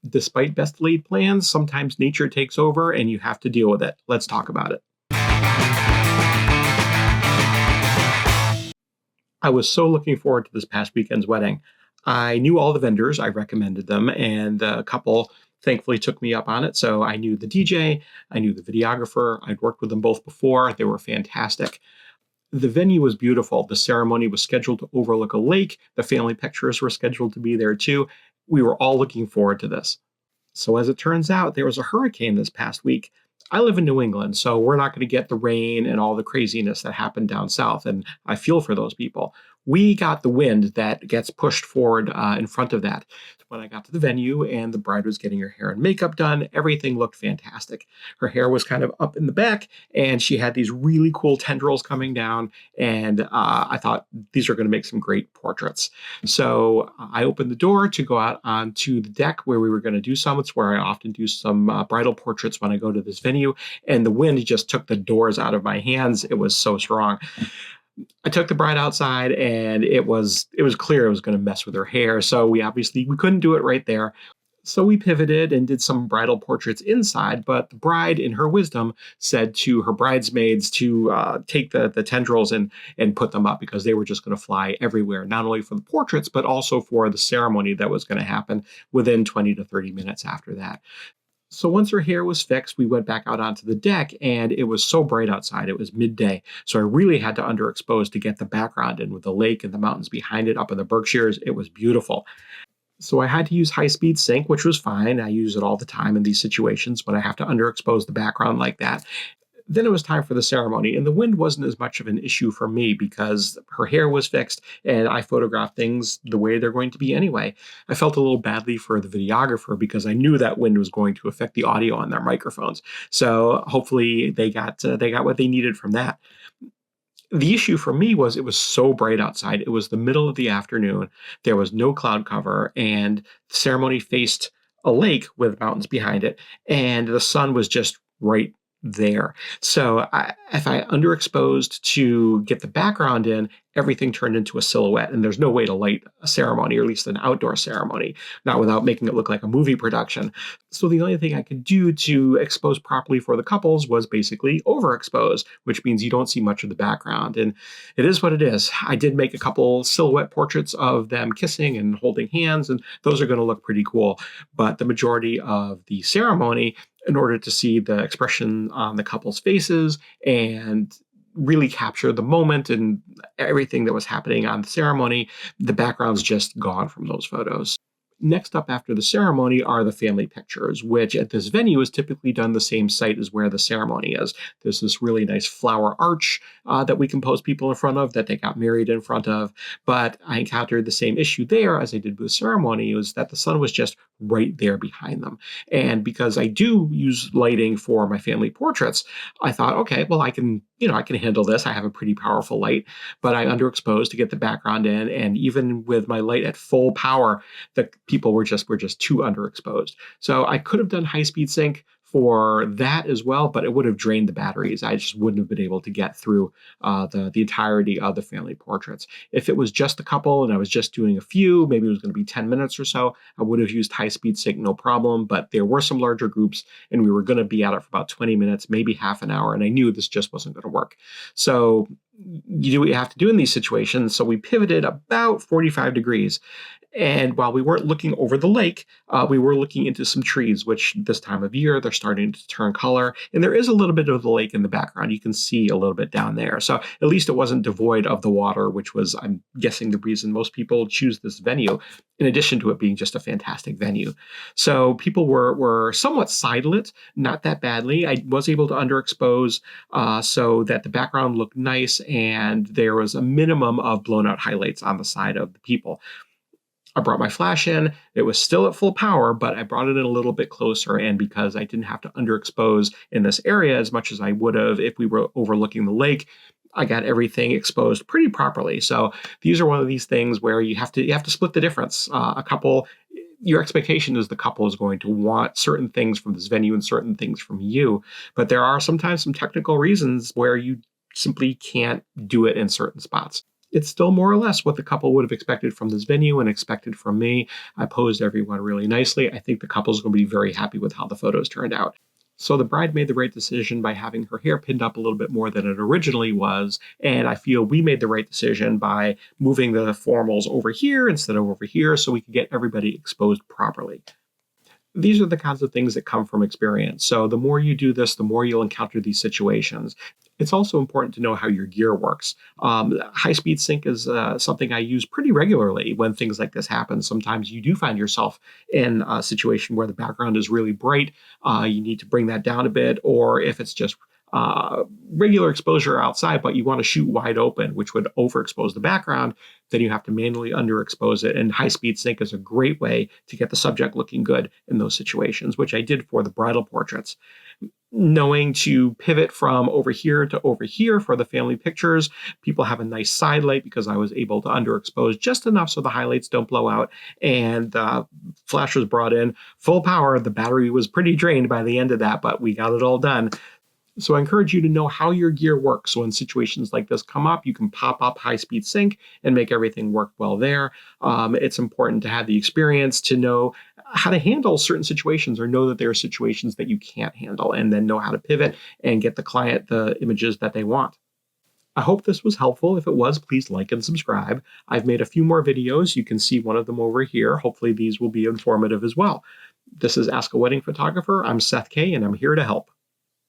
Despite best laid plans, sometimes nature takes over and you have to deal with it. Let's talk about it. I was so looking forward to this past weekend's wedding. I knew all the vendors, I recommended them, and the couple thankfully took me up on it. So I knew the DJ, I knew the videographer, I'd worked with them both before. They were fantastic. The venue was beautiful. The ceremony was scheduled to overlook a lake. The family pictures were scheduled to be there too. We were all looking forward to this. So as it turns out, there was a hurricane this past week. I live in New England, so we're not going to get the rain and all the craziness that happened down south, and I feel for those people. We got the wind that gets pushed forward in front of that. When I got to the venue and the bride was getting her hair and makeup done, everything looked fantastic. Her hair was kind of up in the back, and she had these really cool tendrils coming down, and I thought these are going to make some great portraits. So I opened the door to go out onto the deck where we were going to do some. It's where I often do some bridal portraits when I go to this venue, and the wind just took the doors out of my hands. It was so strong. I took the bride outside, and it was clear it was going to mess with her hair. So we couldn't do it right there. So we pivoted and did some bridal portraits inside, but the bride, in her wisdom, said to her bridesmaids to take the tendrils and put them up because they were just going to fly everywhere, not only for the portraits, but also for the ceremony that was going to happen within 20 to 30 minutes after that. So once her hair was fixed, we went back out onto the deck, and it was so bright outside. It was midday. So I really had to underexpose to get the background in with the lake and the mountains behind it up in the Berkshires. It was beautiful. So I had to use high-speed sync, which was fine. I use it all the time in these situations when I have to underexpose the background like that. Then it was time for the ceremony, and the wind wasn't as much of an issue for me because her hair was fixed and I photographed things the way they're going to be anyway. I felt a little badly for the videographer because I knew that wind was going to affect the audio on their microphones. So hopefully they got what they needed from that. The issue for me was it was so bright outside. It was the middle of the afternoon. There was no cloud cover, and the ceremony faced a lake with mountains behind it, and the sun was just right there. So if I underexposed to get the background in, everything turned into a silhouette, and there's no way to light a ceremony, or at least an outdoor ceremony, not without making it look like a movie production. So the only thing I could do to expose properly for the couples was basically overexpose, which means you don't see much of the background. And it is what it is. I did make a couple silhouette portraits of them kissing and holding hands, and those are going to look pretty cool. But the majority of the ceremony, in order to see the expression on the couple's faces and really capture the moment and everything that was happening on the ceremony, the background's just gone from those photos. Next up after the ceremony are the family pictures, which at this venue is typically done the same site as where the ceremony is. There's this really nice flower arch that we can pose people in front of that they got married in front of. But I encountered the same issue there as I did with the ceremony, was that the sun was just right there behind them. And because I do use lighting for my family portraits, I thought, okay, well, I can handle this. I have a pretty powerful light, but I underexposed to get the background in. And even with my light at full power, the people were just too underexposed. So I could have done high-speed sync for that as well, but it would have drained the batteries. I just wouldn't have been able to get through the entirety of the family portraits. If it was just a couple and I was just doing a few, maybe it was going to be 10 minutes or so, I would have used high-speed sync, no problem. But there were some larger groups, and we were going to be at it for about 20 minutes, maybe half an hour, and I knew this just wasn't going to work. So you do what you have to do in these situations. So we pivoted about 45 degrees. And while we weren't looking over the lake, we were looking into some trees, which this time of year, they're starting to turn color. And there is a little bit of the lake in the background. You can see a little bit down there. So at least it wasn't devoid of the water, which was, I'm guessing, the reason most people choose this venue, in addition to it being just a fantastic venue. So people were somewhat sidelit, not that badly. I was able to underexpose so that the background looked nice, and there was a minimum of blown out highlights on the side of the people. I brought my flash in. It was still at full power, but I brought it in a little bit closer. And because I didn't have to underexpose in this area as much as I would have if we were overlooking the lake, I got everything exposed pretty properly. So these are one of these things where you have to split the difference. Your expectation is the couple is going to want certain things from this venue and certain things from you. But there are sometimes some technical reasons where you simply can't do it in certain spots. It's still more or less what the couple would have expected from this venue and expected from me. I posed everyone really nicely. I think the couple's going to be very happy with how the photos turned out. So the bride made the right decision by having her hair pinned up a little bit more than it originally was. And I feel we made the right decision by moving the formals over here instead of over here so we could get everybody exposed properly. These are the kinds of things that come from experience. So the more you do this, the more you'll encounter these situations. It's also important to know how your gear works. High-speed sync is something I use pretty regularly when things like this happen. Sometimes you do find yourself in a situation where the background is really bright. You need to bring that down a bit, or if it's just regular exposure outside, but you want to shoot wide open, which would overexpose the background, then you have to manually underexpose it. And high-speed sync is a great way to get the subject looking good in those situations, which I did for the bridal portraits. Knowing to pivot from over here to over here for the family pictures. People have a nice side light because I was able to underexpose just enough so the highlights don't blow out. And flash was brought in full power. The battery was pretty drained by the end of that, but we got it all done. So I encourage you to know how your gear works. So when situations like this come up, you can pop up high-speed sync and make everything work well there. It's important to have the experience to know how to handle certain situations or know that there are situations that you can't handle and then know how to pivot and get the client the images that they want. I hope this was helpful. If it was, please like and subscribe. I've made a few more videos. You can see one of them over here. Hopefully these will be informative as well. This is Ask a Wedding Photographer. I'm Seth Kaye, and I'm here to help.